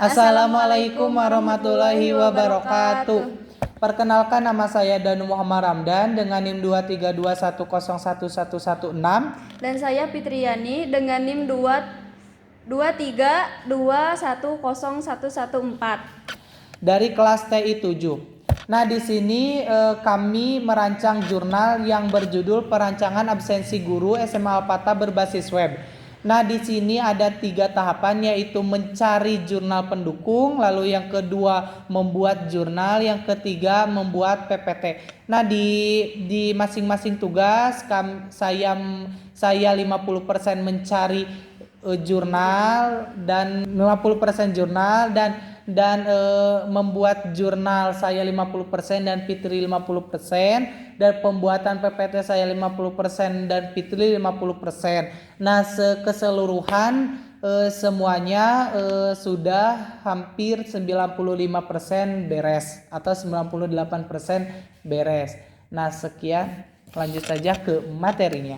Assalamualaikum warahmatullahi wabarakatuh. Perkenalkan, nama saya Danu Muhammad Ramdan dengan NIM 232101116. Dan saya Fitriani dengan NIM 232101114 dari kelas TI 7. Nah, di sini kami merancang jurnal yang berjudul Perancangan Absensi Guru SMA Alpata berbasis web. Nah, di sini ada 3 tahapan, yaitu mencari jurnal pendukung, lalu yang kedua membuat jurnal, yang ketiga membuat PPT. Nah, di masing-masing tugas saya 50% mencari jurnal dan 50% jurnal dan membuat jurnal saya 50% dan Fitri 50%, dan pembuatan PPT saya 50% dan Fitri 50%. Nah, keseluruhan semuanya sudah hampir 95% beres atau 98% beres. Nah, sekian, lanjut saja ke materinya.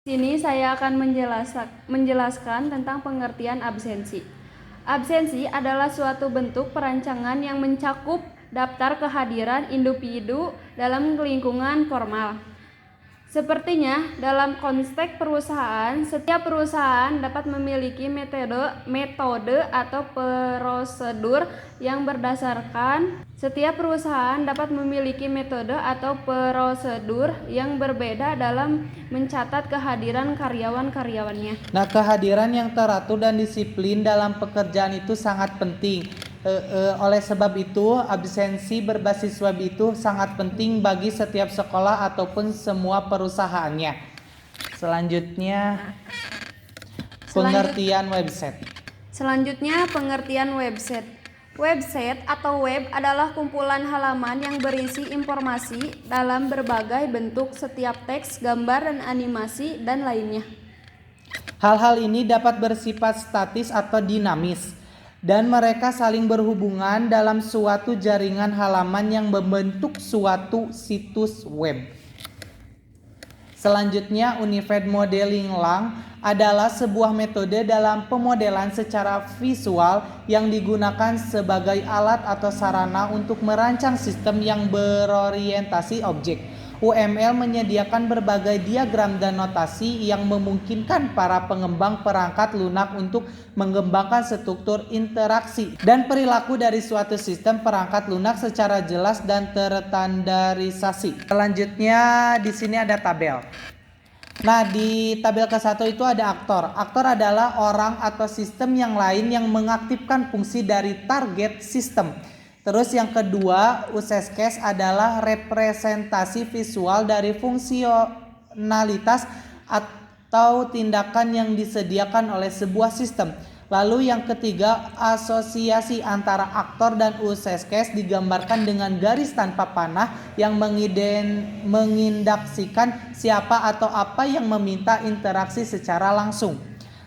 Di sini saya akan menjelaskan tentang pengertian absensi. Absensi adalah suatu bentuk perancangan yang mencakup daftar kehadiran individu dalam lingkungan formal. Sepertinya dalam konteks perusahaan, setiap perusahaan dapat memiliki metode atau prosedur yang berdasarkan berbeda dalam mencatat kehadiran karyawan-karyawannya. Nah, kehadiran yang teratur dan disiplin dalam pekerjaan itu sangat penting. Oleh sebab itu, absensi berbasis web itu sangat penting bagi setiap sekolah ataupun semua perusahaannya. Selanjutnya, pengertian website. Website atau web adalah kumpulan halaman yang berisi informasi dalam berbagai bentuk, setiap teks, gambar, dan animasi, dan lainnya. Hal-hal ini dapat bersifat statis atau dinamis, dan mereka saling berhubungan dalam suatu jaringan halaman yang membentuk suatu situs web. Selanjutnya, Unified Modeling Lang adalah sebuah metode dalam pemodelan secara visual yang digunakan sebagai alat atau sarana untuk merancang sistem yang berorientasi objek. UML menyediakan berbagai diagram dan notasi yang memungkinkan para pengembang perangkat lunak untuk mengembangkan struktur interaksi dan perilaku dari suatu sistem perangkat lunak secara jelas dan terstandarisasi. Selanjutnya, di sini ada tabel. Nah, di tabel ke-1 itu ada aktor. Aktor adalah orang atau sistem yang lain yang mengaktifkan fungsi dari target sistem. Terus yang kedua, use case adalah representasi visual dari fungsionalitas atau tindakan yang disediakan oleh sebuah sistem. Lalu yang ketiga, asosiasi antara aktor dan use case digambarkan dengan garis tanpa panah yang mengindaksikan siapa atau apa yang meminta interaksi secara langsung.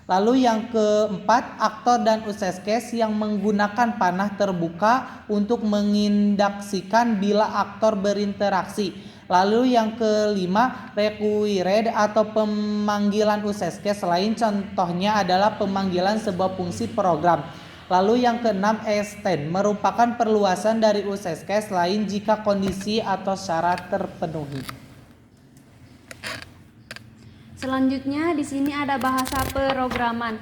Lalu yang keempat, aktor dan use case yang menggunakan panah terbuka untuk mengindaksikan bila aktor berinteraksi. Lalu yang kelima, required atau pemanggilan use case lain, contohnya adalah pemanggilan sebuah fungsi program. Lalu yang keenam, extend merupakan perluasan dari use case lain jika kondisi atau syarat terpenuhi. Selanjutnya di sini ada bahasa pemrograman.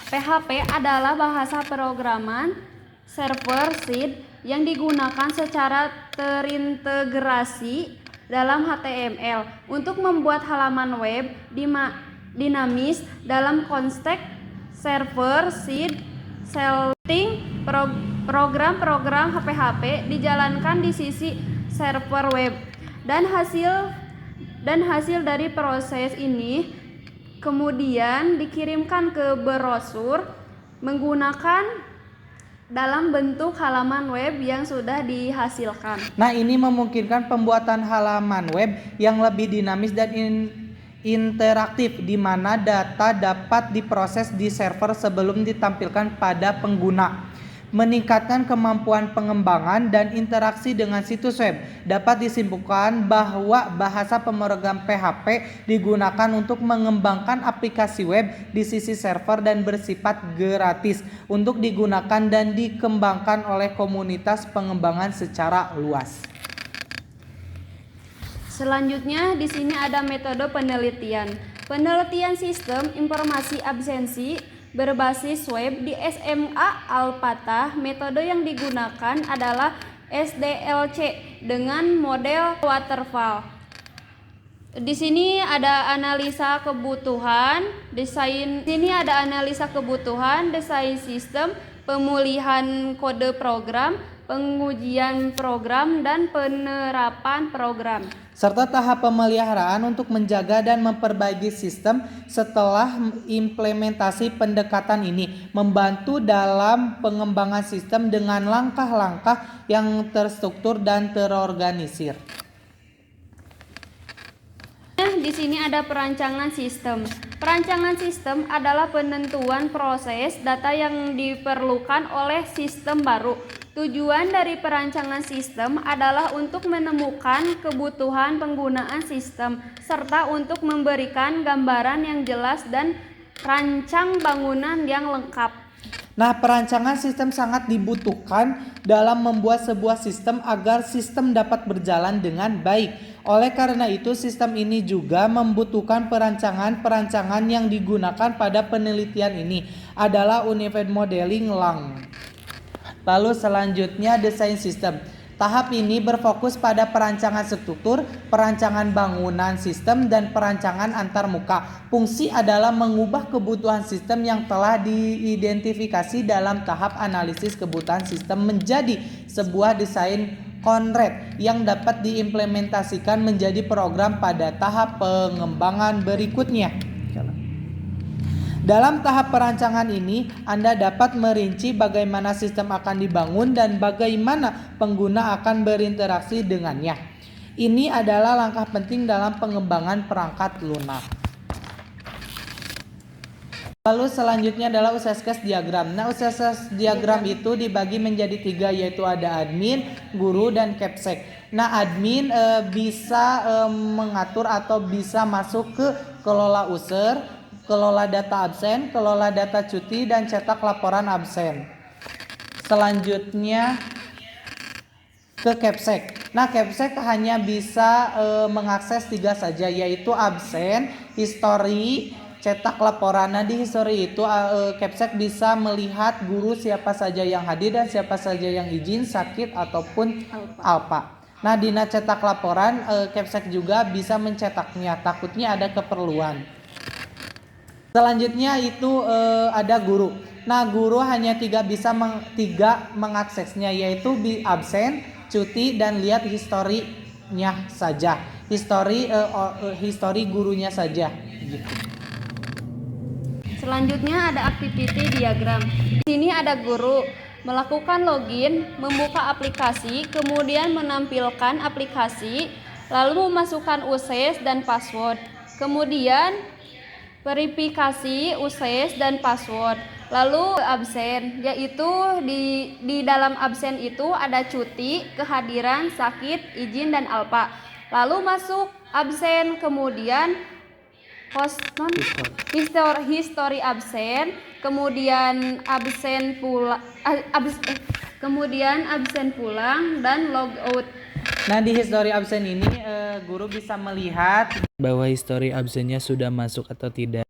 PHP adalah bahasa pemrograman server-side yang digunakan secara terintegrasi dalam HTML untuk membuat halaman web dinamis dalam konteks server-side setting. Program-program PHP dijalankan di sisi server web dan hasil dari proses ini kemudian dikirimkan ke browser menggunakan dalam bentuk halaman web yang sudah dihasilkan. Nah, ini memungkinkan pembuatan halaman web yang lebih dinamis dan interaktif, di mana data dapat diproses di server sebelum ditampilkan pada pengguna. meningkatkan kemampuan pengembangan dan interaksi dengan situs web. Dapat disimpulkan bahwa bahasa pemrogram PHP digunakan untuk mengembangkan aplikasi web di sisi server dan bersifat gratis untuk digunakan dan dikembangkan oleh komunitas pengembangan secara luas. Selanjutnya di sini ada metode penelitian. Penelitian sistem informasi absensi berbasis web di SMA Al-Fatah. Metode yang digunakan adalah SDLC dengan model waterfall. Di sini ada analisa kebutuhan, desain sistem, pemulihan kode program, pengujian program dan penerapan program, serta tahap pemeliharaan untuk menjaga dan memperbaiki sistem setelah implementasi. Pendekatan ini membantu dalam pengembangan sistem dengan langkah-langkah yang terstruktur dan terorganisir. Di sini ada perancangan sistem. Perancangan sistem adalah penentuan proses data yang diperlukan oleh sistem baru. Tujuan dari perancangan sistem adalah untuk menemukan kebutuhan penggunaan sistem serta untuk memberikan gambaran yang jelas dan rancang bangunan yang lengkap. Nah, perancangan sistem sangat dibutuhkan dalam membuat sebuah sistem agar sistem dapat berjalan dengan baik. Oleh karena itu, sistem ini juga membutuhkan perancangan yang digunakan pada penelitian ini adalah Unified Modeling Lang. Lalu selanjutnya desain sistem. Tahap ini berfokus pada perancangan struktur, perancangan bangunan sistem, dan perancangan antarmuka. Fungsi adalah mengubah kebutuhan sistem yang telah diidentifikasi dalam tahap analisis kebutuhan sistem menjadi sebuah desain konkret yang dapat diimplementasikan menjadi program pada tahap pengembangan berikutnya. Dalam tahap perancangan ini, Anda dapat merinci bagaimana sistem akan dibangun dan bagaimana pengguna akan berinteraksi dengannya. Ini adalah langkah penting dalam pengembangan perangkat lunak. Lalu selanjutnya adalah user case diagram. Nah, user case diagram itu dibagi menjadi 3, yaitu ada admin, guru, dan capsec. Nah, admin bisa mengatur atau bisa masuk ke kelola user, kelola data absen, kelola data cuti, dan cetak laporan absen. Selanjutnya ke capsec. Nah, capsec hanya bisa mengakses 3 saja, yaitu absen, history, cetak laporan. Nah, di history itu capsec bisa melihat guru siapa saja yang hadir dan siapa saja yang izin, sakit, ataupun alpa. Nah, di cetak laporan capsec juga bisa mencetaknya, takutnya ada keperluan. Selanjutnya itu ada guru. Nah, guru hanya bisa mengaksesnya, yaitu absen, cuti, dan lihat historinya saja. History gurunya saja. Gitu. Selanjutnya ada activity diagram. Di sini ada guru melakukan login, membuka aplikasi, kemudian menampilkan aplikasi, lalu memasukkan USES dan password. Kemudian verifikasi USES dan password. Lalu absen, yaitu di dalam absen itu ada cuti, kehadiran, sakit, izin, dan alpa. Lalu masuk absen, kemudian history absen, kemudian absen pulang dan logout. Nah, di history absen ini guru bisa melihat bahwa history absennya sudah masuk atau tidak.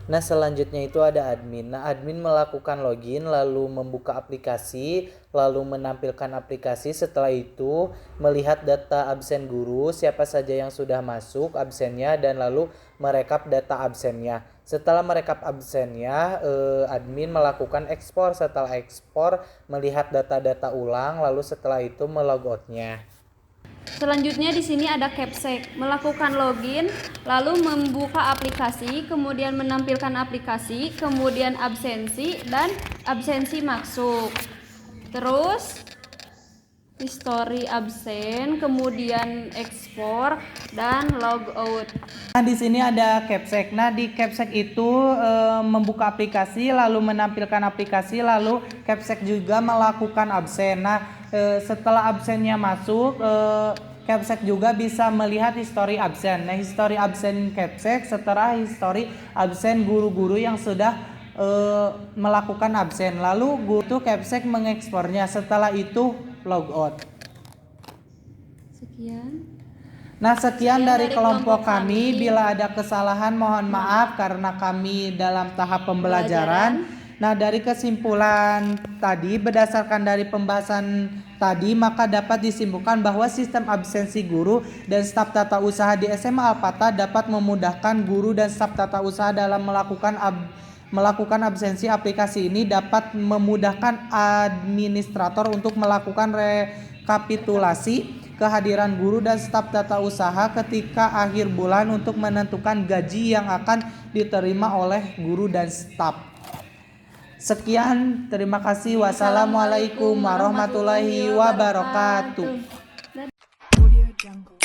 Nah, selanjutnya itu ada admin. Nah, admin melakukan login, lalu membuka aplikasi, lalu menampilkan aplikasi. Setelah itu melihat data absen guru, siapa saja yang sudah masuk absennya, dan lalu merekap data absennya. Setelah merekap absennya, admin melakukan ekspor. Setelah ekspor, melihat data-data ulang, lalu setelah itu melogoutnya. Selanjutnya di sini ada capsec, melakukan login, lalu membuka aplikasi, kemudian menampilkan aplikasi, kemudian absensi dan absensi masuk. Terus history absen, kemudian ekspor dan logout. Nah, di sini ada Capsec. Nah, di Capsec itu membuka aplikasi, lalu menampilkan aplikasi, lalu Capsec juga melakukan absen. Nah, setelah absennya masuk, Capsec juga bisa melihat histori absen. Nah, histori absen Capsec setelah histori absen guru-guru yang sudah melakukan absen. Lalu guru Capsec mengekspornya. Setelah itu logout. Sekian. Nah, sekian dari kelompok kami. kami. Bila ada kesalahan mohon maaf karena kami dalam tahap pembelajaran. Nah, dari kesimpulan tadi, berdasarkan dari pembahasan tadi, maka dapat disimpulkan bahwa sistem absensi guru dan staf tata usaha di SMA Alpata dapat memudahkan guru dan staf tata usaha dalam melakukan absensi. Aplikasi ini dapat memudahkan administrator untuk melakukan rekapitulasi kehadiran guru dan staf tata usaha ketika akhir bulan untuk menentukan gaji yang akan diterima oleh guru dan staf. Sekian, terima kasih. Wassalamualaikum warahmatullahi wabarakatuh. Audio Jungle.